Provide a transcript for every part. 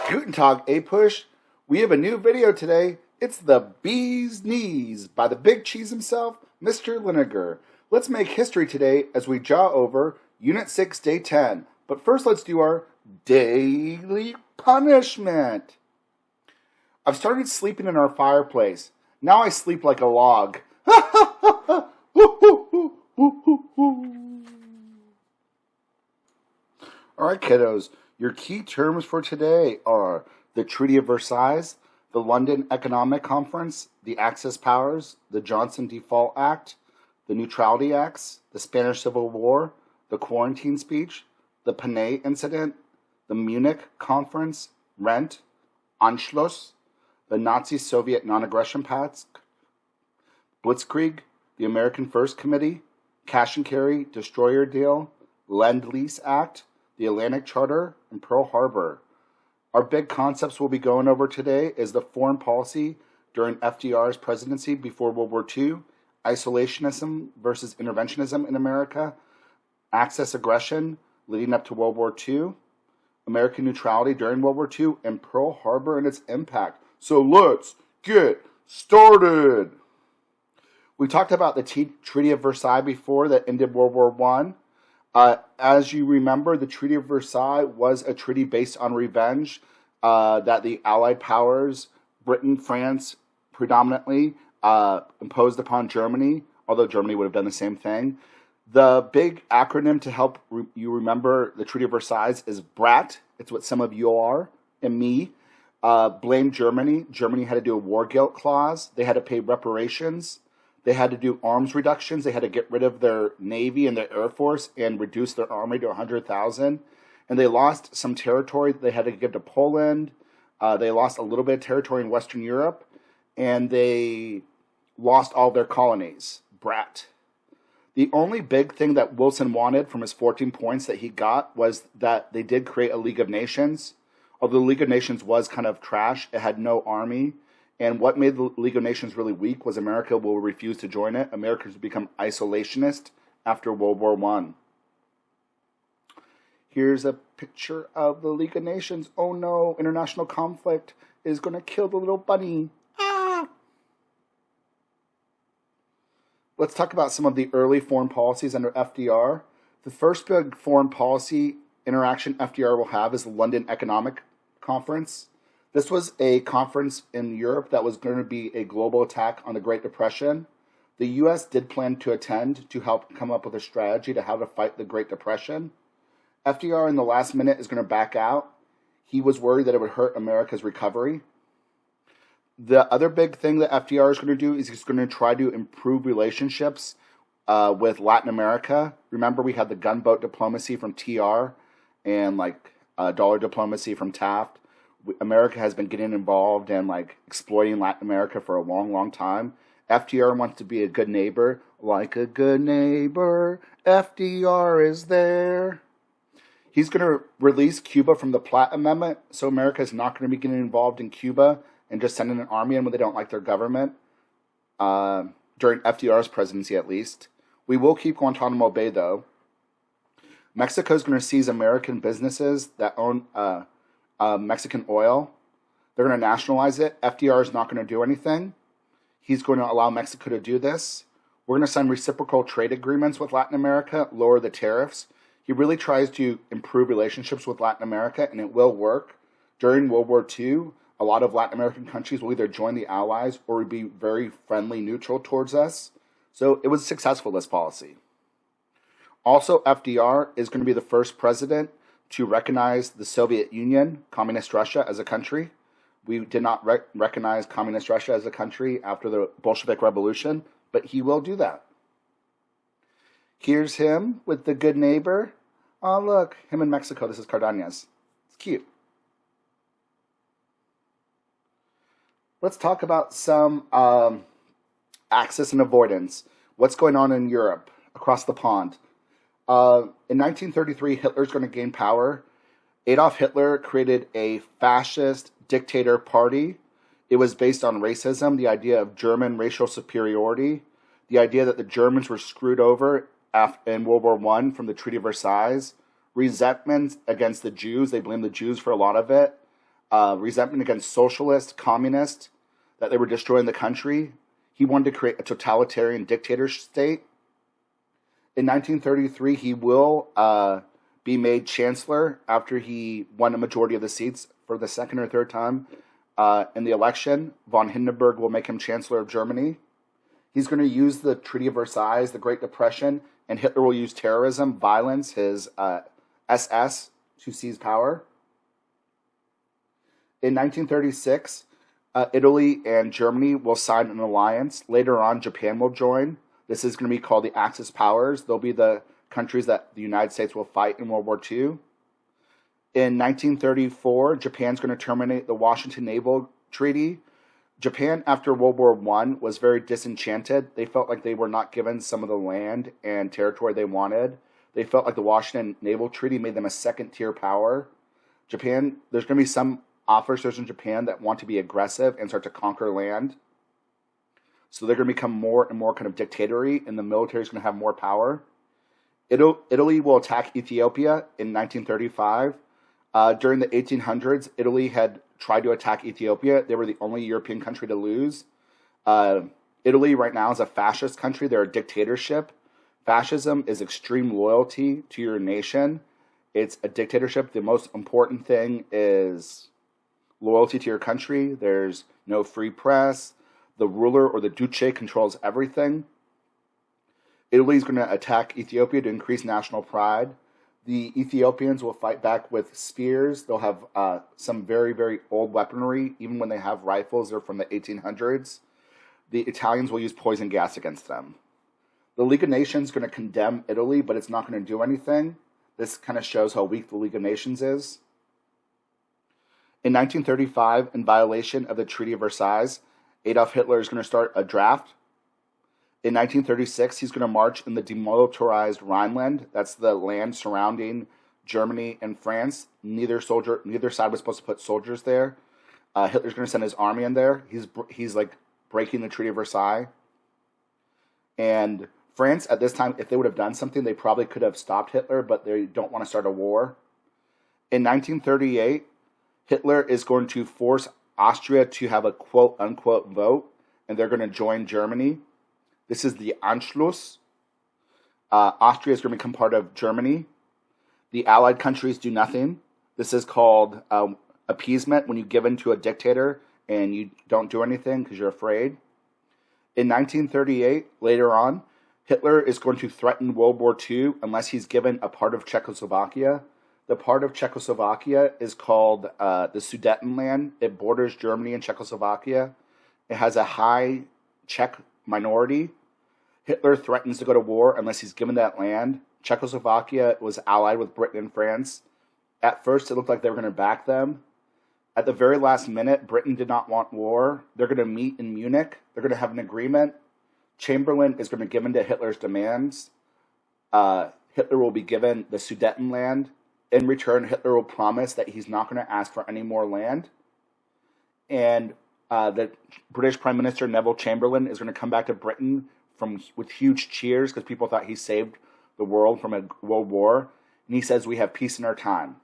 Guten Tag, APUSH. We have a new video today. It's the Bee's Knees by the big cheese himself, Mr. Linegar. Let's make history today as we jaw over Unit 6, Day 10. But first, let's do our daily punishment. I've started sleeping in our fireplace. Now I sleep like a log. Alright, kiddos. Your key terms for today are the Treaty of Versailles, the London Economic Conference, the Axis Powers, the Johnson Default Act, the Neutrality Acts, the Spanish Civil War, the Quarantine Speech, the Panay Incident, the Munich Conference, Rent, Anschluss, the Nazi-Soviet Non-Aggression Pact, Blitzkrieg, the American First Committee, Cash and Carry, Destroyer Deal, Lend-Lease Act, the Atlantic Charter, and Pearl Harbor. Our big concepts we'll be going over today is the foreign policy during FDR's presidency before World War II, isolationism versus interventionism in America, Axis aggression leading up to World War II, American neutrality during World War II, and Pearl Harbor and its impact. So let's get started. We talked about the Treaty of Versailles before that ended World War I. As you remember, the Treaty of Versailles was a treaty based on revenge that the Allied powers, Britain, France, predominantly, imposed upon Germany, although Germany would have done the same thing. The big acronym to help you remember the Treaty of Versailles is BRAT. It's what some of you are, and me. Blame Germany. Germany had to do a war guilt clause. They had to pay reparations. They had to do arms reductions. They had to get rid of their Navy and their Air Force and reduce their army to 100,000. And they lost some territory that they had to give to Poland. They lost a little bit of territory in Western Europe. And they lost all their colonies. Brat. The only big thing that Wilson wanted from his 14 points that he got was that they did create a League of Nations. Although the League of Nations was kind of trash, it had no army. And what made the League of Nations really weak was America will refuse to join it. Americans would become isolationist after World War I. Here's a picture of the League of Nations. Oh no, international conflict is going to kill the little bunny. Ah! Let's talk about some of the early foreign policies under FDR. The first big foreign policy interaction FDR will have is the London Economic Conference. This was a conference in Europe that was going to be a global attack on the Great Depression. The U.S. did plan to attend to help come up with a strategy to how to fight the Great Depression. FDR in the last minute is going to back out. He was worried that it would hurt America's recovery. The other big thing that FDR is going to do is he's going to try to improve relationships with Latin America. Remember, we had the gunboat diplomacy from TR and dollar diplomacy from Taft. America has been getting involved and exploiting Latin America for a long, long time. FDR wants to be a good neighbor. Like a good neighbor, FDR is there. He's going to release Cuba from the Platt Amendment, so America is not going to be getting involved in Cuba and just sending an army in when they don't like their government, during FDR's presidency at least. We will keep Guantanamo Bay, though. Mexico is going to seize American businesses that own Mexican oil. They're going to nationalize it. FDR is not going to do anything. He's going to allow Mexico to do this. We're going to sign reciprocal trade agreements with Latin America, lower the tariffs. He really tries to improve relationships with Latin America, and it will work. During World War II, a lot of Latin American countries will either join the Allies or be very friendly, neutral towards us. So it was successful, this policy. Also, FDR is going to be the first president to recognize the Soviet Union, Communist Russia, as a country. We did not recognize Communist Russia as a country after the Bolshevik Revolution, but he will do that. Here's him with the good neighbor. Oh, look, him in Mexico. This is Cardenas. It's cute. Let's talk about some Axis and avoidance. What's going on in Europe, across the pond? In 1933, Hitler's going to gain power. Adolf Hitler created a fascist dictator party. It was based on racism, the idea of German racial superiority, the idea that the Germans were screwed over in World War I from the Treaty of Versailles, resentment against the Jews. They blamed the Jews for a lot of it. resentment against socialists, communists, that they were destroying the country. He wanted to create a totalitarian dictator state. In 1933, he will be made chancellor after he won a majority of the seats for the second or third time in the election. Von Hindenburg will make him chancellor of Germany. He's going to use the Treaty of Versailles, the Great Depression, and Hitler will use terrorism, violence, his SS, to seize power. In 1936, Italy and Germany will sign an alliance. Later on, Japan will join. This is going to be called the Axis powers. They'll be the countries that the United States will fight in World War II. In 1934, Japan's going to terminate the Washington Naval Treaty. Japan, after World War I, was very disenchanted. They felt like they were not given some of the land and territory they wanted. They felt like the Washington Naval Treaty made them a second-tier power. Japan, there's going to be some officers in Japan that want to be aggressive and start to conquer land. So they're going to become more and more kind of dictatorial, and the military is going to have more power. Italy will attack Ethiopia in 1935. During the 1800s, Italy had tried to attack Ethiopia. They were the only European country to lose. Italy right now is a fascist country. They're a dictatorship. Fascism is extreme loyalty to your nation. It's a dictatorship. The most important thing is loyalty to your country. There's no free press. The ruler or the duce controls everything. Italy is going to attack Ethiopia to increase national pride. The Ethiopians will fight back with spears. They'll have some very, very old weaponry. Even when they have rifles, they're from the 1800s. The Italians will use poison gas against them. The League of Nations is going to condemn Italy, but it's not going to do anything. This kind of shows how weak the League of Nations is. In 1935, in violation of the Treaty of Versailles, Adolf Hitler is going to start a draft. In 1936, he's going to march in the demilitarized Rhineland. That's the land surrounding Germany and France. Neither side was supposed to put soldiers there. Hitler's going to send his army in there. He's like breaking the Treaty of Versailles. And France, at this time, if they would have done something, they probably could have stopped Hitler, but they don't want to start a war. In 1938, Hitler is going to force Austria to have a quote-unquote vote, and they're going to join Germany. This is the Anschluss. Austria is going to become part of Germany. The Allied countries do nothing. This is called appeasement, when you give in to a dictator and you don't do anything because you're afraid. In 1938, later on, Hitler is going to threaten World War II unless he's given a part of Czechoslovakia. The part of Czechoslovakia is called the Sudetenland. It borders Germany and Czechoslovakia. It has a high Czech minority. Hitler threatens to go to war unless he's given that land. Czechoslovakia was allied with Britain and France. At first, it looked like they were going to back them. At the very last minute, Britain did not want war. They're going to meet in Munich. They're going to have an agreement. Chamberlain is going to give in to Hitler's demands. Hitler will be given the Sudetenland. In return, Hitler will promise that he's not going to ask for any more land. And the British Prime Minister Neville Chamberlain is going to come back to Britain with huge cheers because people thought he saved the world from a world war. And he says, "We have peace in our time."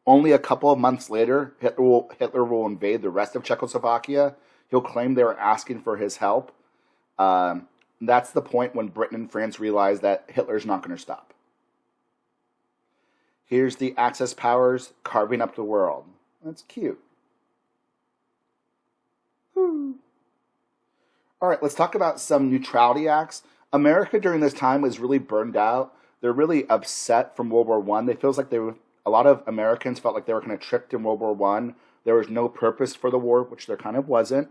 Only a couple of months later, Hitler will invade the rest of Czechoslovakia. He'll claim they were asking for his help. That's the point when Britain and France realize that Hitler's not going to stop. Here's the Axis powers carving up the world. That's cute. All right, let's talk about some Neutrality Acts. America during this time was really burned out. They're really upset from World War I. They feels like a lot of Americans felt like they were kind of tricked in World War I. There was no purpose for the war, which there kind of wasn't.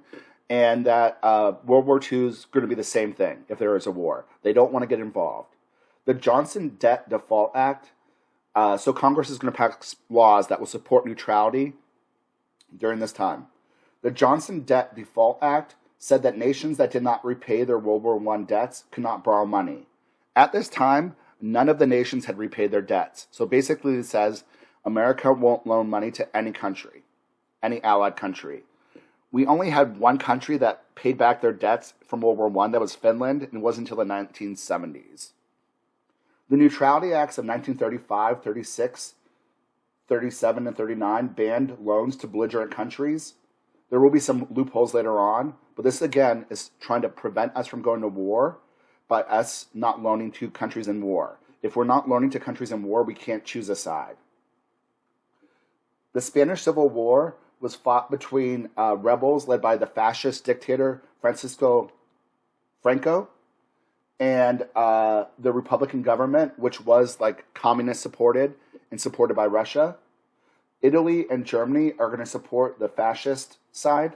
And that World War II is going to be the same thing if there is a war. They don't want to get involved. The Johnson Debt Default Act. So Congress is going to pass laws that will support neutrality during this time. The Johnson Debt Default Act said that nations that did not repay their World War I debts could not borrow money. At this time, none of the nations had repaid their debts. So basically it says America won't loan money to any country, any allied country. We only had one country that paid back their debts from World War I, that was Finland, and it wasn't until the 1970s. The Neutrality Acts of 1935, 36, 37 and 39 banned loans to belligerent countries. There will be some loopholes later on, but this again is trying to prevent us from going to war by us not loaning to countries in war. If we're not loaning to countries in war, we can't choose a side. The Spanish Civil War was fought between rebels led by the fascist dictator Francisco Franco and the Republican government, which was like communist supported and supported by Russia. Italy and Germany are going to support the fascist side.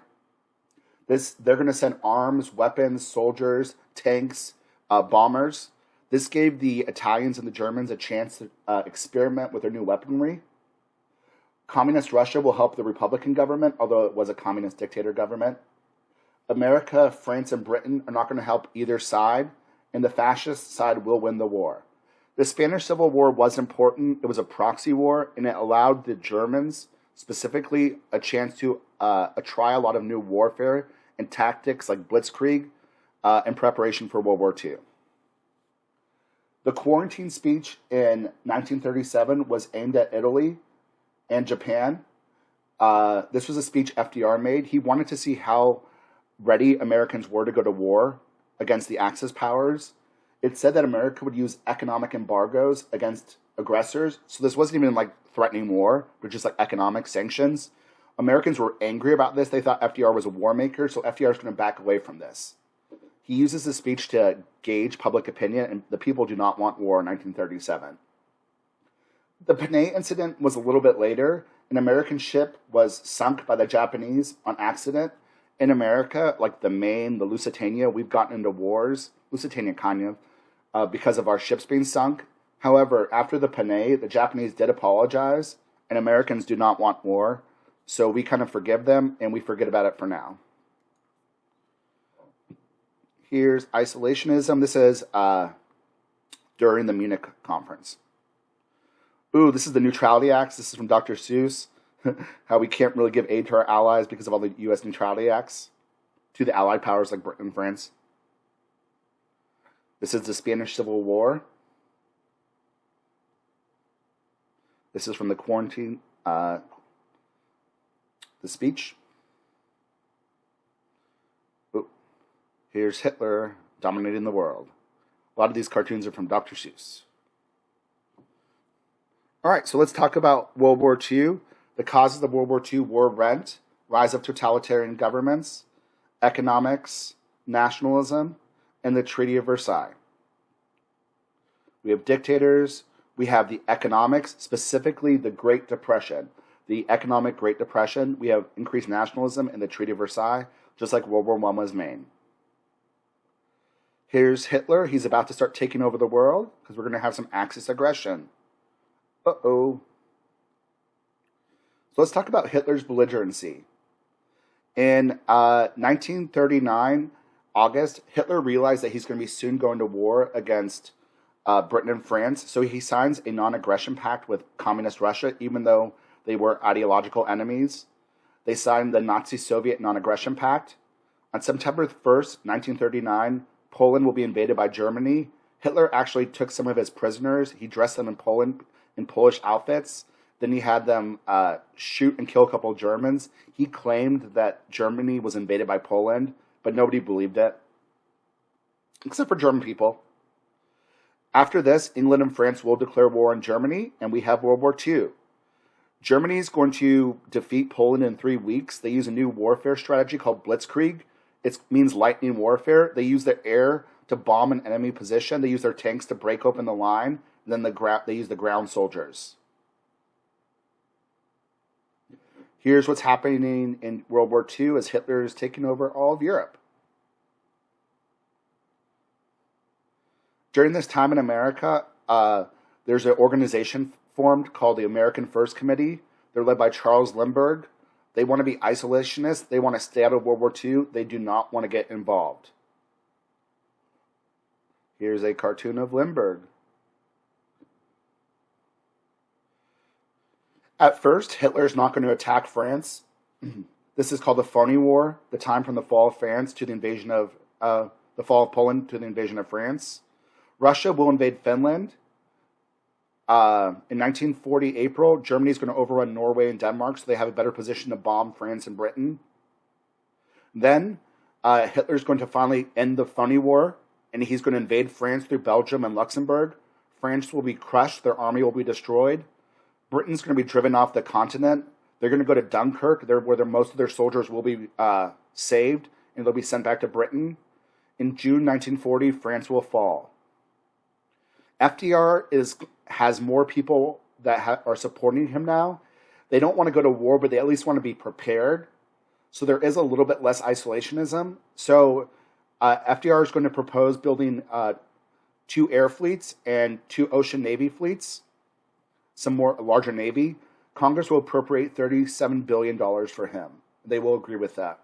They're going to send arms, weapons, soldiers, tanks, bombers. This gave the Italians and the Germans a chance to experiment with their new weaponry. Communist Russia will help the Republican government, although it was a communist dictator government. America, France, and Britain are not going to help either side, and the fascist side will win the war. The Spanish Civil War was important. It was a proxy war, and it allowed the Germans, specifically, a chance to try a lot of new warfare and tactics like blitzkrieg in preparation for World War II. The quarantine speech in 1937 was aimed at Italy and Japan. This was a speech FDR made. He wanted to see how ready Americans were to go to war against the Axis powers. It said that America would use economic embargoes against aggressors. So this wasn't even like threatening war, but just like economic sanctions. Americans were angry about this. They thought FDR was a war maker, so FDR is going to back away from this. He uses this speech to gauge public opinion, and the people do not want war in 1937. The Panay incident was a little bit later. An American ship was sunk by the Japanese on accident. In America, like the Maine, the Lusitania, we've gotten into wars, Lusitania kind of, because of our ships being sunk. However, after the Panay, the Japanese did apologize, and Americans do not want war, so we kind of forgive them, and we forget about it for now. Here's isolationism. This is during the Munich conference. Ooh, this is the Neutrality Acts. This is from Dr. Seuss. How we can't really give aid to our allies because of all the U.S. Neutrality Acts to the Allied powers like Britain and France. This is the Spanish Civil War. This is from the quarantine, the speech. Ooh. Here's Hitler dominating the world. A lot of these cartoons are from Dr. Seuss. All right, so let's talk about World War II. The causes of World War II were rent, rise of totalitarian governments, economics, nationalism, and the Treaty of Versailles. We have dictators. We have the economics, specifically the Great Depression. The economic Great Depression. We have increased nationalism in the Treaty of Versailles, just like World War I was Maine. Here's Hitler. He's about to start taking over the world because we're going to have some Axis aggression. Uh-oh. So let's talk about Hitler's belligerency. In 1939, August, Hitler realized that he's going to be soon going to war against Britain and France, so he signs a non-aggression pact with Communist Russia, even though they were ideological enemies. They signed the Nazi-Soviet non-aggression pact. On September 1st, 1939, Poland will be invaded by Germany. Hitler actually took some of his prisoners. He dressed them in Polish outfits. Then he had them shoot and kill a couple of Germans. He claimed that Germany was invaded by Poland, but nobody believed it, except for German people. After this, England and France will declare war on Germany, and we have World War II. Germany is going to defeat Poland in 3 weeks. They use a new warfare strategy called blitzkrieg. It means lightning warfare. They use the air to bomb an enemy position. They use their tanks to break open the line. And then they use the ground soldiers. Here's what's happening in World War II as Hitler is taking over all of Europe. During this time in America, there's an organization formed called the American First Committee. They're led by Charles Lindbergh. They want to be isolationists. They want to stay out of World War II. They do not want to get involved. Here's a cartoon of Lindbergh. At first, Hitler is not going to attack France. This is called the Phony War, the time from the fall of France to the invasion of the fall of Poland to the invasion of France. Russia will invade Finland. In 1940 April, Germany is going to overrun Norway and Denmark, so they have a better position to bomb France and Britain. Then Hitler's going to finally end the phony war, and he's going to invade France through Belgium and Luxembourg. France will be crushed, their army will be destroyed. Britain's going to be driven off the continent. They're going to go to Dunkirk, where most of their soldiers will be saved, and they'll be sent back to Britain. In June 1940, France will fall. FDR has more people that are supporting him now. They don't want to go to war, but they at least want to be prepared. So there is a little bit less isolationism. So FDR is going to propose building 2 air fleets and 2 ocean navy fleets, some more larger navy. Congress will appropriate $37 billion for him. They will agree with that.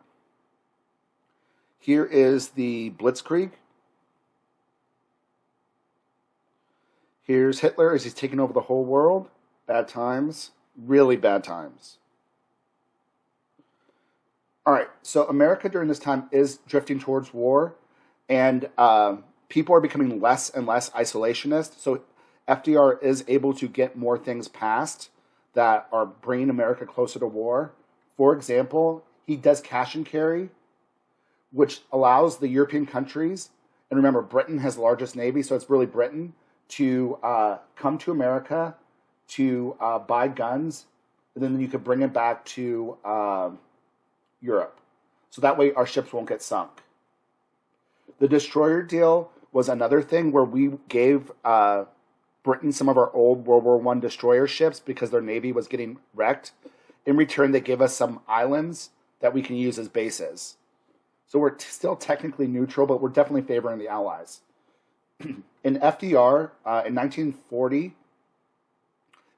Here is the Blitzkrieg. Here's Hitler as he's taking over the whole world. Bad times. Really bad times. All right, so America during this time is drifting towards war, and people are becoming less and less isolationist. So FDR is able to get more things passed that are bringing America closer to war. For example, he does cash and carry, which allows the European countries, and remember, Britain has the largest navy, so it's really Britain, to come to America to buy guns, and then you could bring it back to Europe. So that way our ships won't get sunk. The destroyer deal was another thing where we gave Britain some of our old World War I destroyer ships because their navy was getting wrecked. In return, they gave us some islands that we can use as bases. So we're still technically neutral, but we're definitely favoring the Allies. In FDR, in 1940,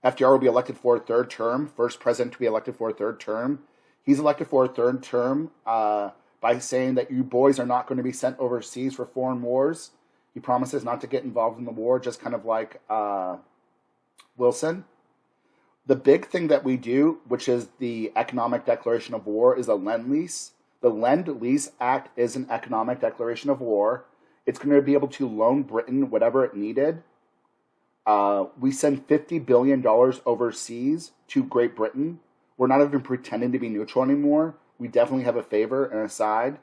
FDR will be elected for a 3rd term, first president to be elected for a 3rd term. He's elected for a 3rd term by saying that you boys are not going to be sent overseas for foreign wars. He promises not to get involved in the war, just kind of like Wilson. The big thing that we do, which is the economic declaration of war, is a Lend-Lease. The Lend-Lease Act is an economic declaration of war. It's going to be able to loan Britain whatever it needed. We send $50 billion overseas to Great Britain. We're not even pretending to be neutral anymore. We definitely have a favor and a side.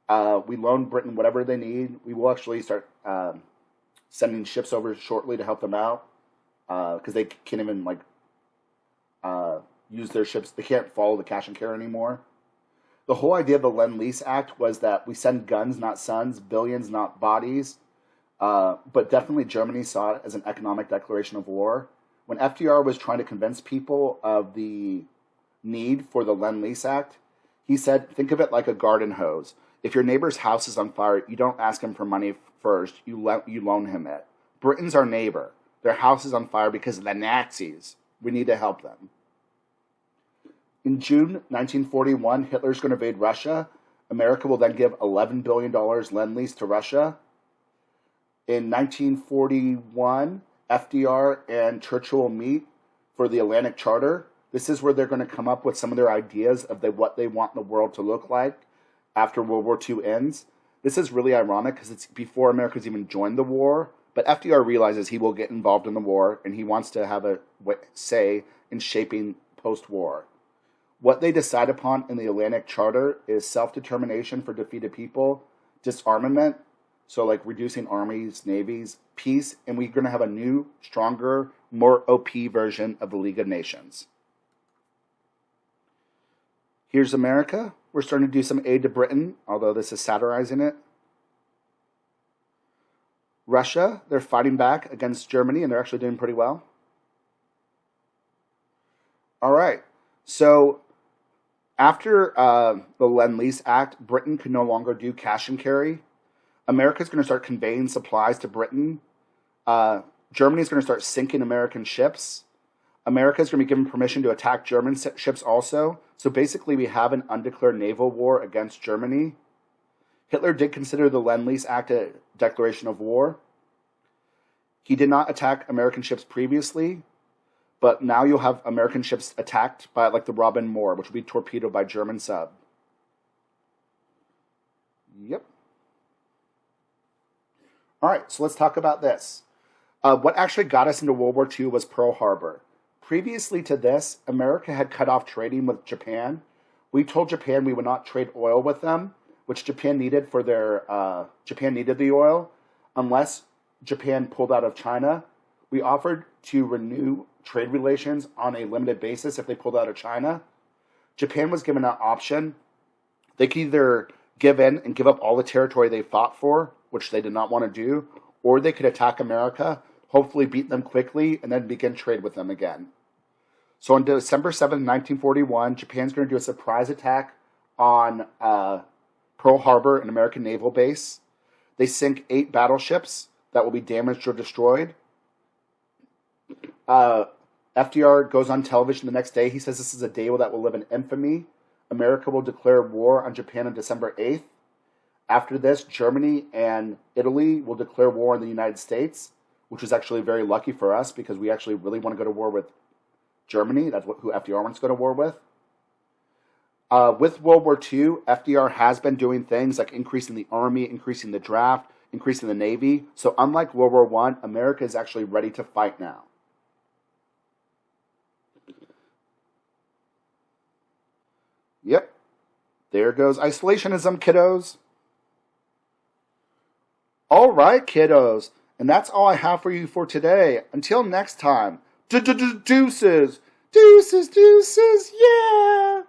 We loan Britain whatever they need. We will actually start sending ships over shortly to help them out because they can't even use their ships. They can't follow the cash and carry anymore. The whole idea of the Lend-Lease Act was that we send guns, not sons, billions, not bodies. But definitely Germany saw it as an economic declaration of war. When FDR was trying to convince people of the need for the Lend-Lease Act, he said, think of it like a garden hose. If your neighbor's house is on fire, you don't ask him for money first, you loan him it. Britain's our neighbor. Their house is on fire because of the Nazis. We need to help them. In June 1941, Hitler's going to invade Russia. America will then give $11 billion Lend-Lease to Russia. In 1941, FDR and Churchill will meet for the Atlantic Charter. This is where they're going to come up with some of their ideas of what they want the world to look like after World War II ends. This is really ironic because it's before America's even joined the war, but FDR realizes he will get involved in the war and he wants to have a say in shaping post-war. What they decide upon in the Atlantic Charter is self-determination for defeated people, disarmament, so like reducing armies, navies, peace, and we're going to have a new, stronger, more OP version of the League of Nations. Here's America. We're starting to do some aid to Britain, although this is satirizing it. Russia, they're fighting back against Germany, and they're actually doing pretty well. All right, so after the Lend-Lease Act, Britain could no longer do cash and carry. America's going to start conveying supplies to Britain. Germany's going to start sinking American ships. America's going to be given permission to attack German ships also. So basically we have an undeclared naval war against Germany. Hitler did consider the Lend-Lease Act a declaration of war. He did not attack American ships previously, but now you'll have American ships attacked by like the Robin Moore, which will be torpedoed by German sub. Yep. All right, so let's talk about this. What actually got us into World War II was Pearl Harbor. Previously to this, America had cut off trading with Japan. We told Japan we would not trade oil with them, which Japan needed for their Japan needed the oil, unless Japan pulled out of China. We offered to renew trade relations on a limited basis if they pulled out of China. Japan was given an option. They could either give in and give up all the territory they fought for, which they did not want to do, or they could attack America, hopefully beat them quickly, and then begin trade with them again. So on December 7th, 1941, Japan's going to do a surprise attack on Pearl Harbor, an American naval base. They sink 8 battleships that will be damaged or destroyed. FDR goes on television the next day. He says this is a day that will live in infamy. America will declare war on Japan on December 8th. After this, Germany and Italy will declare war on the United States, which is actually very lucky for us because we actually really want to go to war with Germany. That's who FDR wants to go to war with. With World War II, FDR has been doing things like increasing the army, increasing the draft, increasing the navy. So unlike World War I, America is actually ready to fight now. Yep. There goes isolationism, kiddos. All right, kiddos. And that's all I have for you for today. Until next time. Deuces. Deuces, yeah.